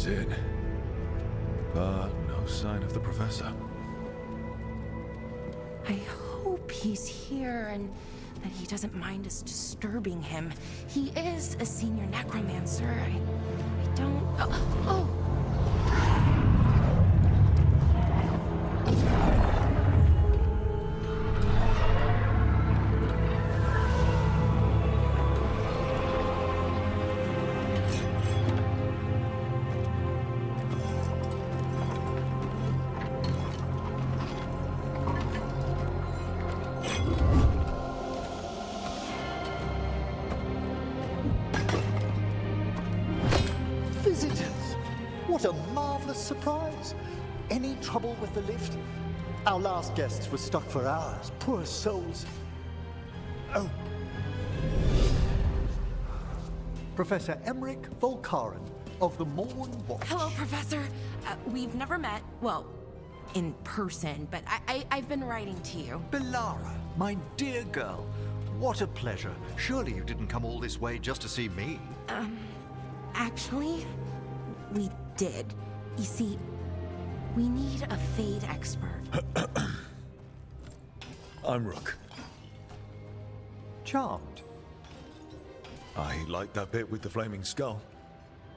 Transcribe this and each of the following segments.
is it. But no sign of the professor. I hope he's here and that he doesn't mind us disturbing him. He is a senior necromancer. I don't... Oh! Visitors! What a marvelous surprise! Any trouble with the lift? Our last guests were stuck for hours. Poor souls. Oh. Professor Emmerich Volkaren of the Morn Watch. Hello, Professor. We've never met, well, in person, but I've been writing to you. Belara, my dear girl. What a pleasure. Surely you didn't come all this way just to see me. Actually, we did. You see, we need a Fade expert. I'm Rook. Charmed. I like that bit with the flaming skull.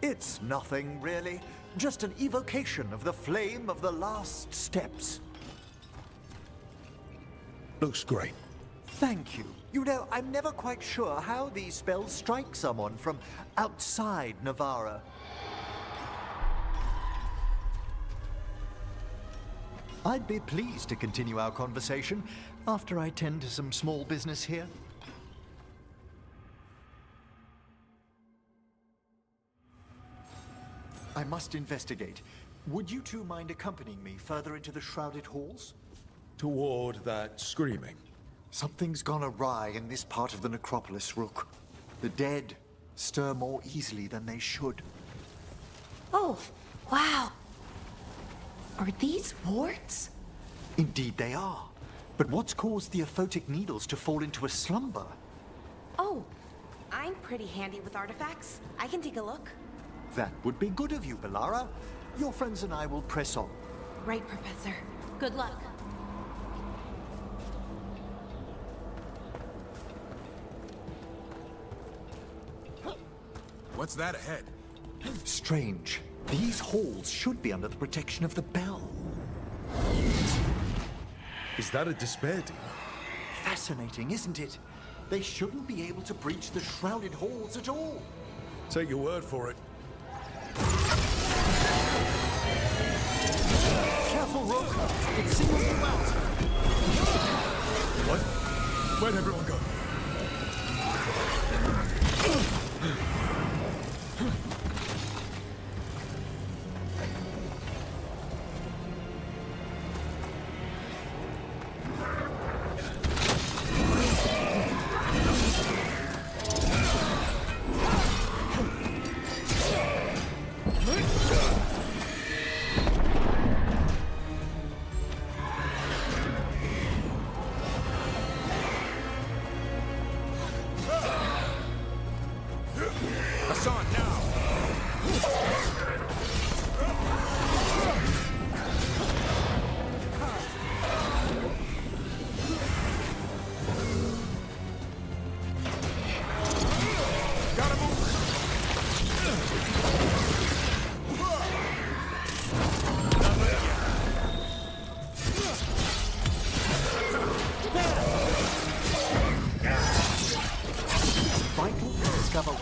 It's nothing, really. Just an evocation of the flame of the last steps. Looks great. Thank you. You know, I'm never quite sure how these spells strike someone from outside Navarra. I'd be pleased to continue our conversation after I tend to some small business here. I must investigate. Would you two mind accompanying me further into the shrouded halls? Toward that screaming. Something's gone awry in this part of the necropolis, Rook. The dead stir more easily than they should. Oh, wow. Are these warts? Indeed they are. But what's caused the aphotic needles to fall into a slumber? Oh, I'm pretty handy with artifacts. I can take a look. That would be good of you, Belara. Your friends and I will press on. Right, Professor. Good luck. What's that ahead? Strange. These halls should be under the protection of the bell. Is that a despair demon? Fascinating, isn't it? They shouldn't be able to breach the shrouded halls at all. Take your word for it. Careful, Rook. It singles you out. What? Where'd everyone go?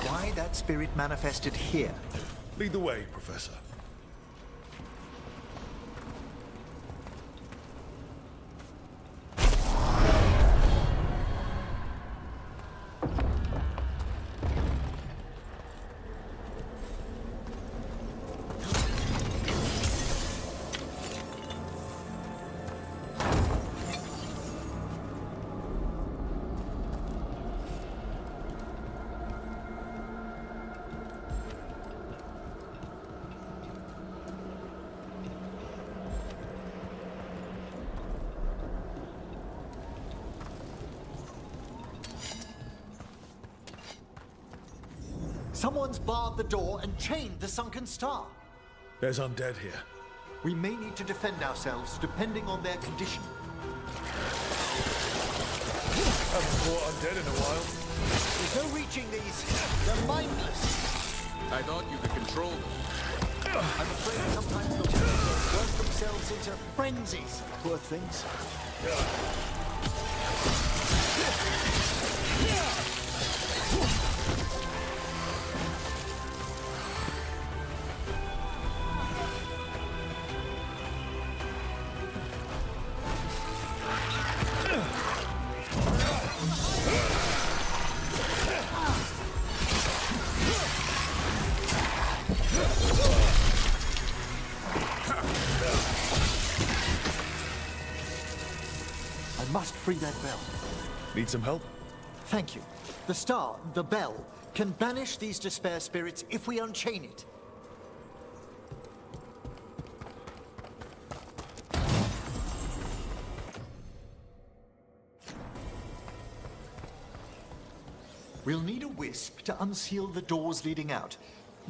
Why that spirit manifested here. Lead the way, Professor. Someone's barred the door and chained the sunken star. There's undead here. We may need to defend ourselves depending on their condition. Haven't fought undead in a while. There's no reaching these. They're mindless. I thought you could control them. I'm afraid sometimes the wolves work themselves into frenzies. Poor things. I must free that bell. Need some help? Thank you. The star, the bell, can banish these despair spirits if we unchain it. We'll need a wisp to unseal the doors leading out.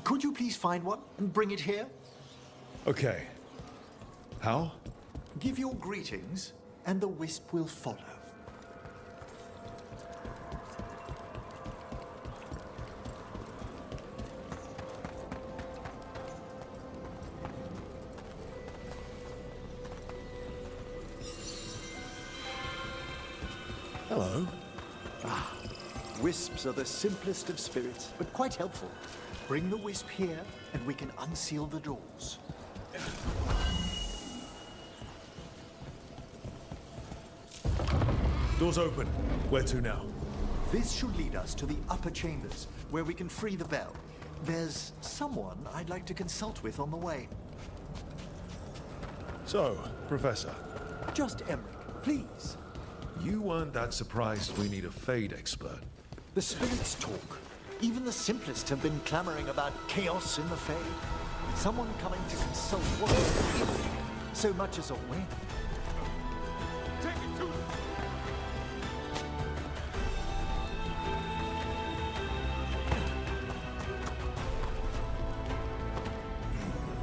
Could you please find one and bring it here? Okay. How? Give your greetings, and the wisp will follow. Hello. Wisps are the simplest of spirits, but quite helpful. Bring the wisp here, and we can unseal the doors. Door's open. Where to now? This should lead us to the upper chambers, where we can free the bell. There's someone I'd like to consult with on the way. So, Professor, Just Emmerich, please. you weren't that surprised we need a Fade expert. The spirits talk. Even the simplest have been clamoring about chaos in the Fade. Someone coming to consult wasn't if so much as a when. Take it to them.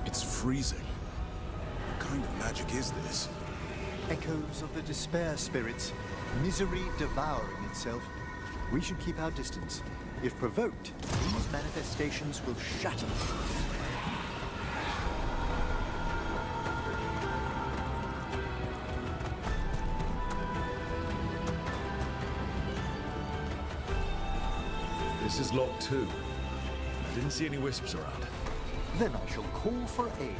It's freezing. What kind of magic is this? Echoes of the despair spirits, misery devouring itself. We should keep our distance. If provoked, these manifestations will shatter. This is locked too. I didn't see any wisps around. Then I shall call for aid.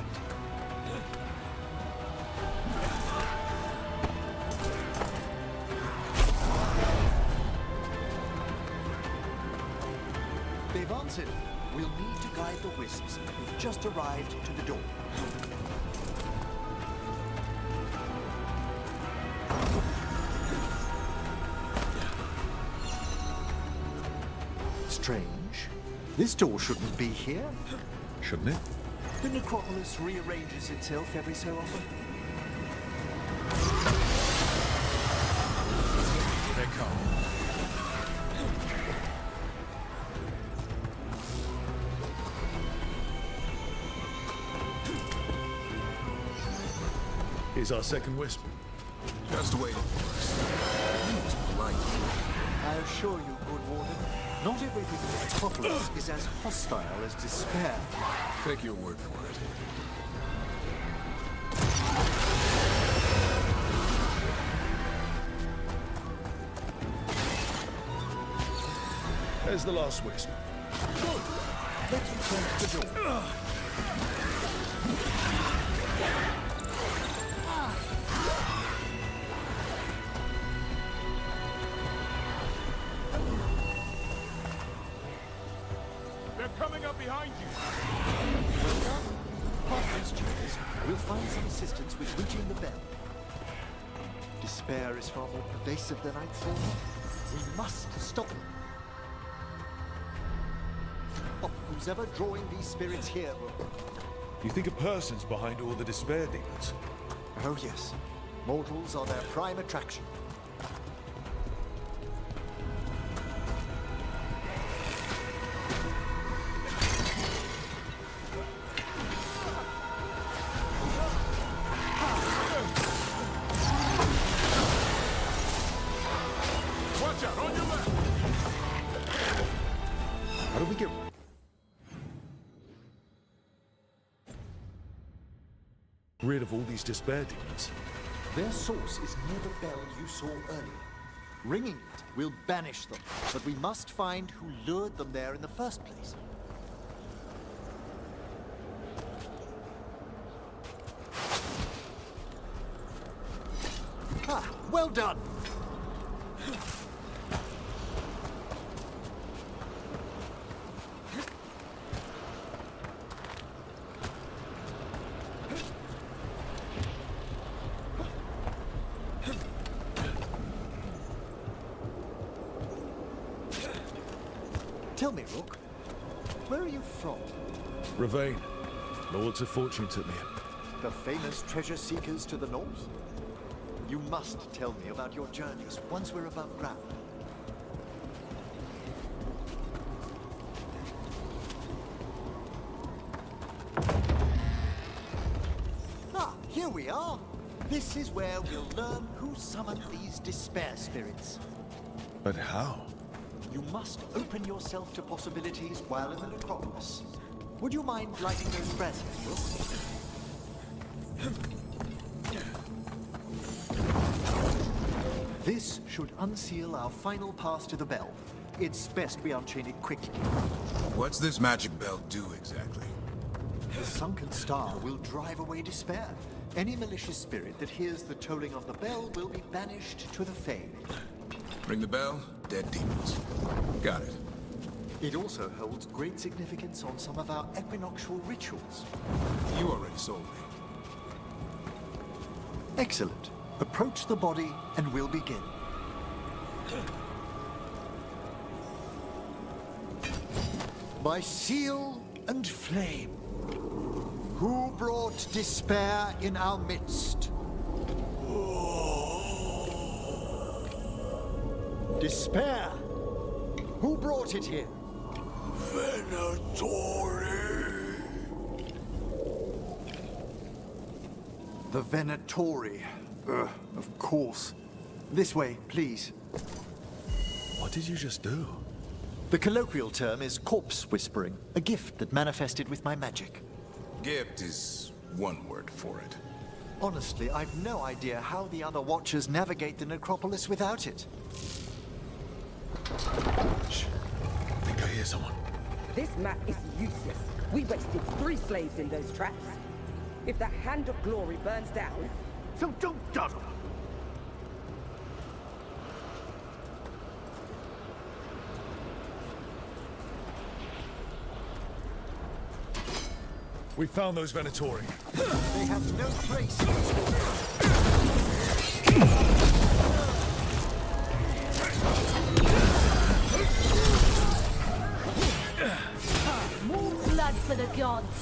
They've answered. We'll need to guide the wisps who've just arrived to the door. Strange. This door shouldn't be here. Shouldn't it? The necropolis rearranges itself every so often. Here they come. Here's our second wisp. Just waiting for us. He was polite. I assure you, good warden, not everything in the necropolis is as hostile as despair. Take your word for it. There's the last wisp. Good. Let's return to the door. They're coming up behind you. Past these chambers, we'll find some assistance with reaching the bell. Despair is far more pervasive than I'd thought. We must stop them. Oh, who's ever drawing these spirits here will... You think a person's behind all the despair demons? Oh yes, mortals are their prime attraction. we go. Rid of all these despair demons. Their source is near the bell you saw earlier. Ringing it will banish them, but we must find who lured them there in the first place. Ah, well done! Tell me, Rook, where are you from? Ravane. Lords of Fortune took me in. The famous treasure seekers to the north? You must tell me about your journeys once we're above ground. Ah, here we are. This is where we'll learn who summoned these despair spirits. But how? You must open yourself to possibilities while in the necropolis. Would you mind lighting those braziers, Rook? This should unseal our final pass to the bell. It's best we unchain it quickly. What's this magic bell do exactly? The sunken star will drive away despair. Any malicious spirit that hears the tolling of the bell will be banished to the Fade. Ring the bell, dead demons. Got it. It also holds great significance on some of our equinoctial rituals. You already sold me. Excellent. Approach the body and we'll begin. By seal and flame, who brought despair in our midst? Despair! Who brought it here? Venatori! The Venatori. Of course. This way, please. What did you just do? The colloquial term is corpse whispering, a gift that manifested with my magic. Gift is one word for it. Honestly, I've no idea how the other Watchers navigate the necropolis without it. Shh. I think I hear someone. This map is useless. We wasted 3 slaves in those traps. If the Hand of Glory burns down... So don't dawdle! We found those Venatori. They have no trace. More blood for the gods.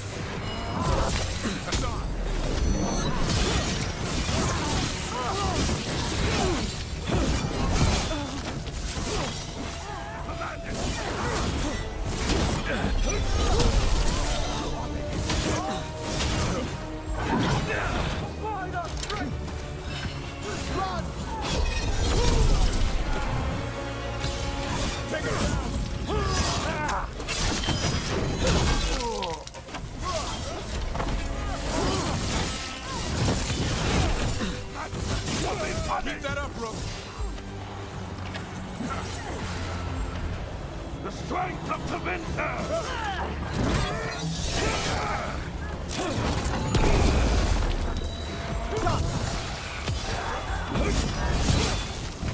Keep that up, Rook. The strength of Tevinter!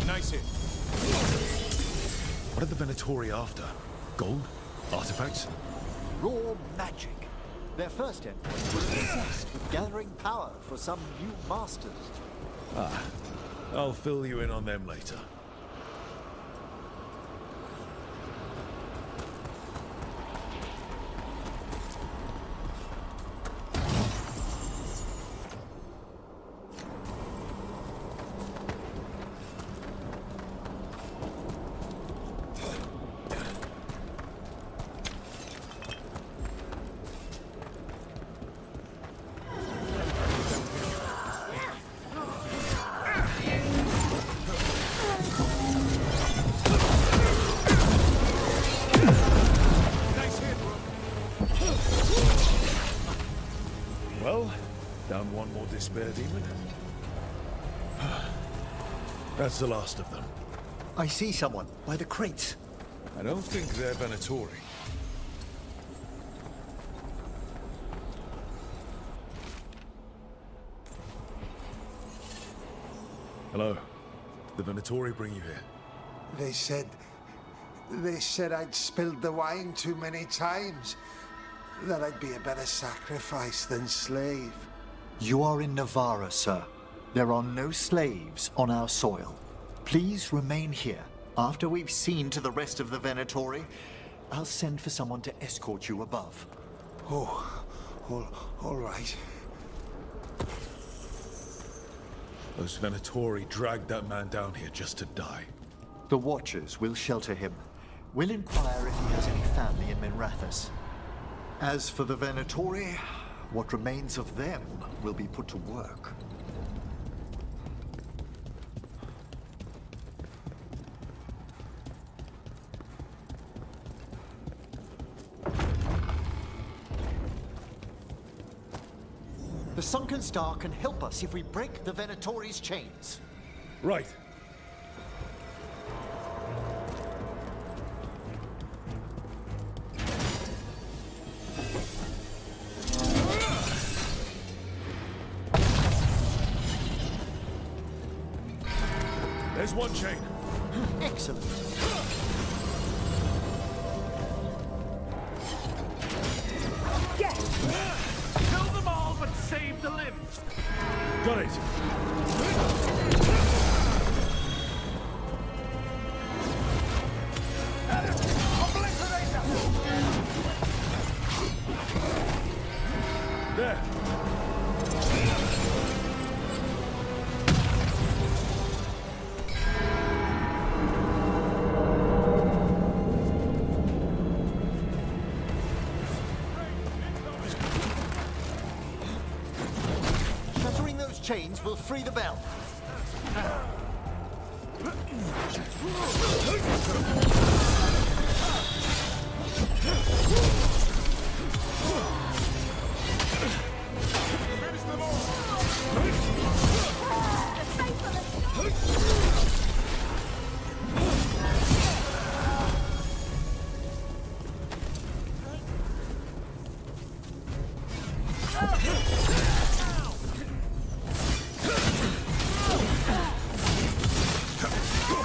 Nice hit. What are the Venatori after? Gold? Artifacts? Raw magic. Their first endpoint was obsessed with gathering power for some new masters. I'll fill you in on them later. despair demon. That's the last of them. I see someone by the crates. I don't think they're Venatori. Hello. The Venatori bring you here? They said I'd spilled the wine too many times. That I'd be a better sacrifice than slave. You are in Navarra, sir. There are no slaves on our soil. Please remain here. After we've seen to the rest of the Venatori, I'll send for someone to escort you above. Oh, all right. Those Venatori dragged that man down here just to die. The Watchers will shelter him. We'll inquire if he has any family in Minrathous. As for the Venatori, what remains of them will be put to work. The Sunken Star can help us if we break the Venatori's chains. Right. There's one chain. Excellent. Kill them all, but save the limbs. Got it. There. Shattering those chains will free the bell.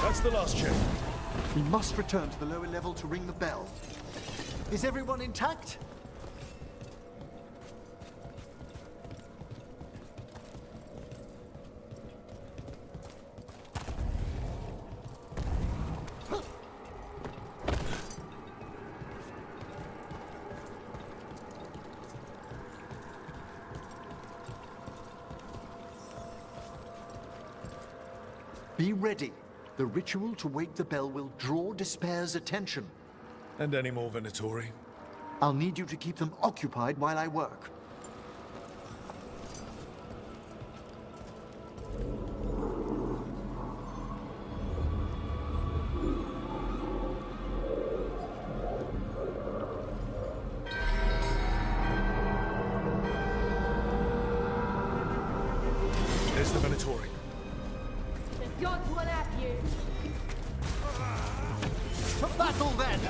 That's the last chain. We must return to the lower level to ring the bell. Is everyone intact? Be ready. The ritual to wake the bell will draw Despair's attention. And any more Venatori? I'll need you to keep them occupied while I work. There's the Venatori. The gods will have you. To battle then!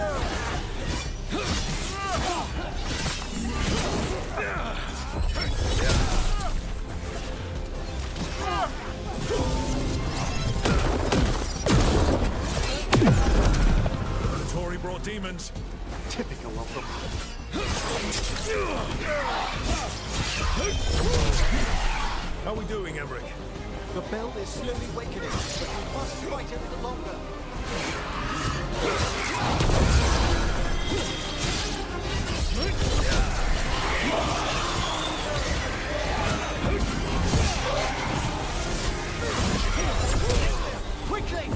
Venatori brought demons. Typical of them. How are we doing, Emmerich? The bell is slowly wakening, but we must fight a little longer. Quickly!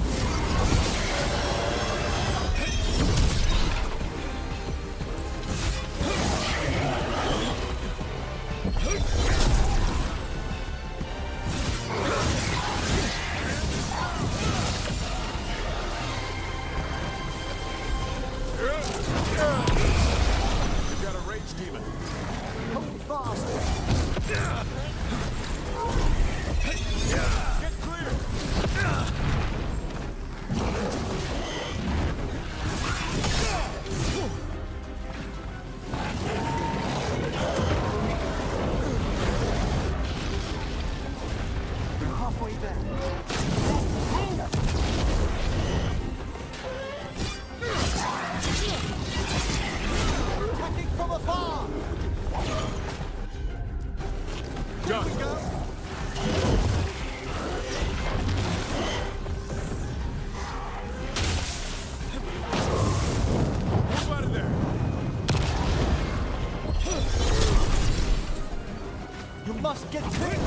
Get clear!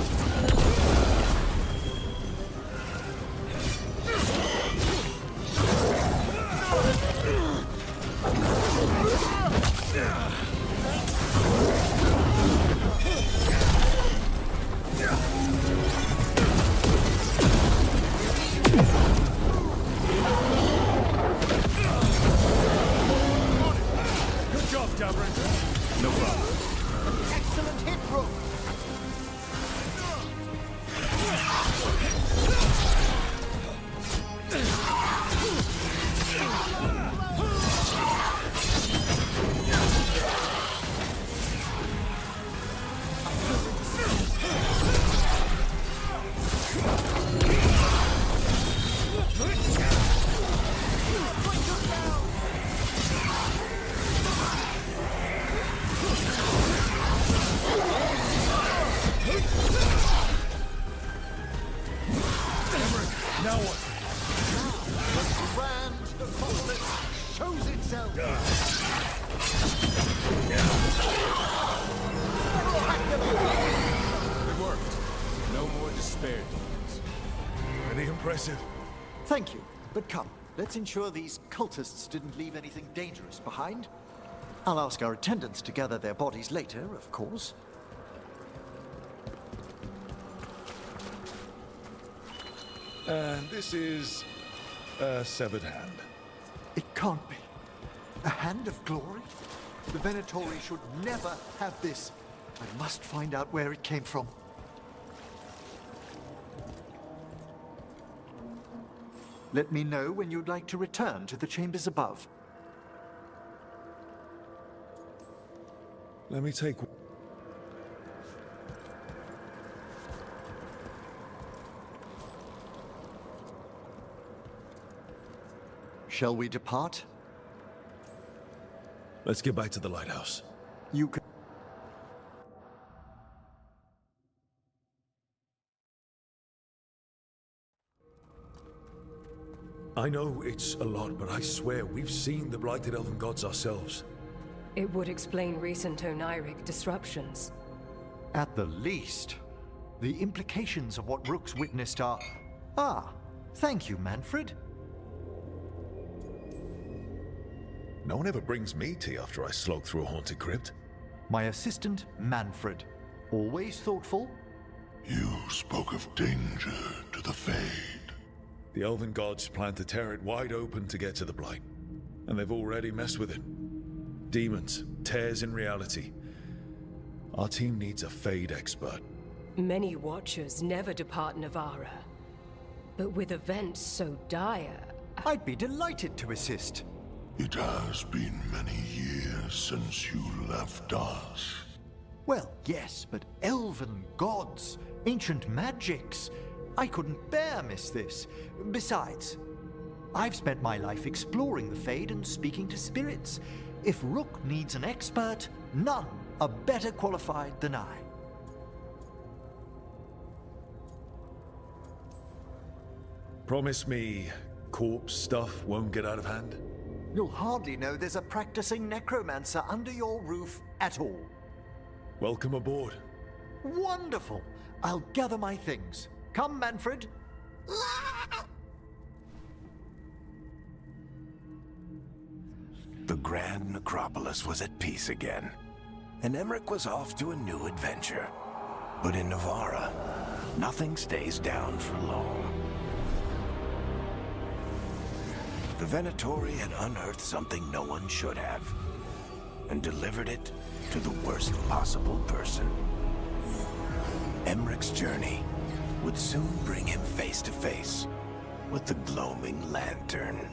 Good job, Davrin. No problem. Excellent hit, Rook! Now what? The grand Acropolis shows itself! Good work. No more despair demons. Pretty impressive. Thank you, but come, let's ensure these cultists didn't leave anything dangerous behind. I'll ask our attendants to gather their bodies later, of course. And this is a severed hand. It can't be. A hand of glory? The Venatori should never have this. I must find out where it came from. Let me know when you'd like to return to the chambers above. Let me take... Shall we depart? Let's get back to the lighthouse. You can... I know it's a lot, but I swear we've seen the blighted elven gods ourselves. It would explain recent Oniric disruptions. At the least, the implications of what Rook's witnessed are... Ah, thank you, Manfred. No one ever brings me tea after I slog through a haunted crypt. My assistant, Manfred. Always thoughtful. You spoke of danger to the Fade. The elven gods plan to tear it wide open to get to the blight. And they've already messed with it. Demons, tears in reality. Our team needs a Fade expert. Many Watchers never depart Navarra. But with events so dire... I'd be delighted to assist. It has been many years since you left us. Well, yes, but elven gods, ancient magics. I couldn't bear miss this. Besides, I've spent my life exploring the Fade and speaking to spirits. If Rook needs an expert, none are better qualified than I. Promise me corpse stuff won't get out of hand? You'll hardly know there's a practicing necromancer under your roof at all. Welcome aboard. Wonderful! I'll gather my things. Come, Manfred. The Grand Necropolis was at peace again, and Emmerich was off to a new adventure. But in Navarra, nothing stays down for long. The Venatori had unearthed something no one should have, and delivered it to the worst possible person. Emmerich's journey would soon bring him face to face with the gloaming lantern.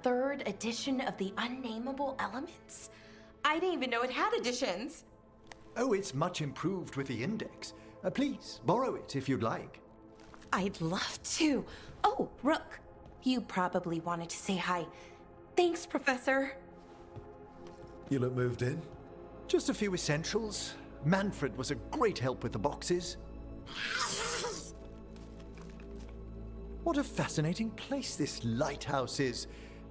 third edition of the Unnameable Elements? I didn't even know it had editions. Oh, it's much improved with the index. Please, borrow it if you'd like. I'd love to. Oh, Rook, you probably wanted to say hi. Thanks, Professor. You look moved in? Just a few essentials. Manfred was a great help with the boxes. What a fascinating place this lighthouse is.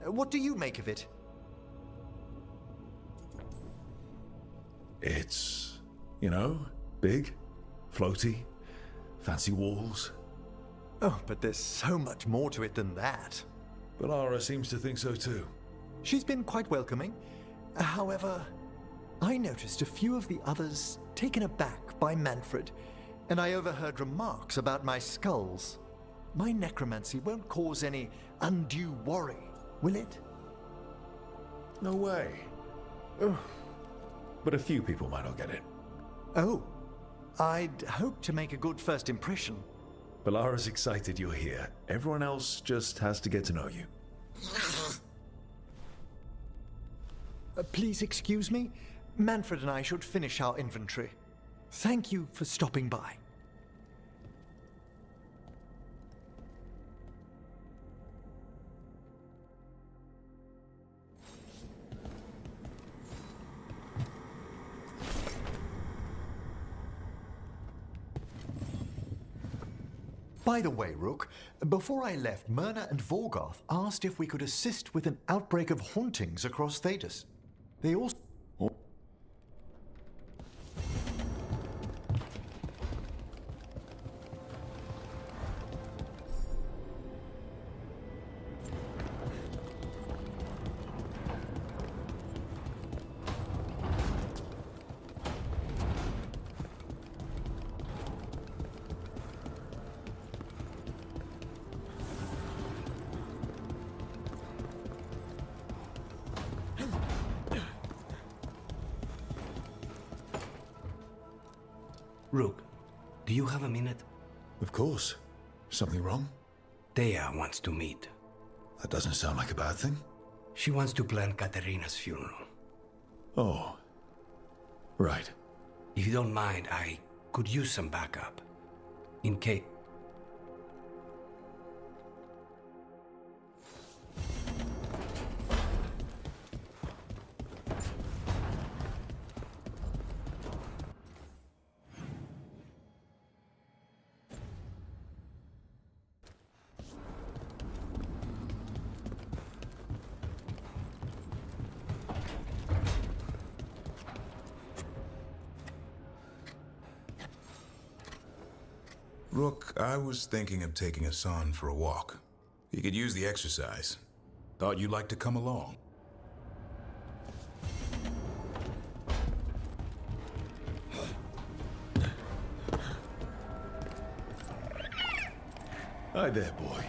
What do you make of it? It's, you know, big, floaty, fancy walls. Oh, but there's so much more to it than that. Valara seems to think so too. She's been quite welcoming. However, I noticed a few of the others taken aback by Manfred, and I overheard remarks about my skulls. My necromancy won't cause any undue worry, will it? No way. Oh. But a few people might not get it. Oh, I'd hope to make a good first impression. Valara's excited you're here. Everyone else just has to get to know you. Please excuse me. Manfred and I should finish our inventory. Thank you for stopping by. By the way, Rook, before I left, Myrna and Veilguard asked if we could assist with an outbreak of hauntings across Thedas. They also... Rook, do you have a minute? Of course. Something wrong? Thea wants to meet. That doesn't sound like a bad thing. She wants to plan Katerina's funeral. Oh. Right. If you don't mind, I could use some backup. In case... Rook, I was thinking of taking Hassan for a walk. He could use the exercise. Thought you'd like to come along. Hi there, boy.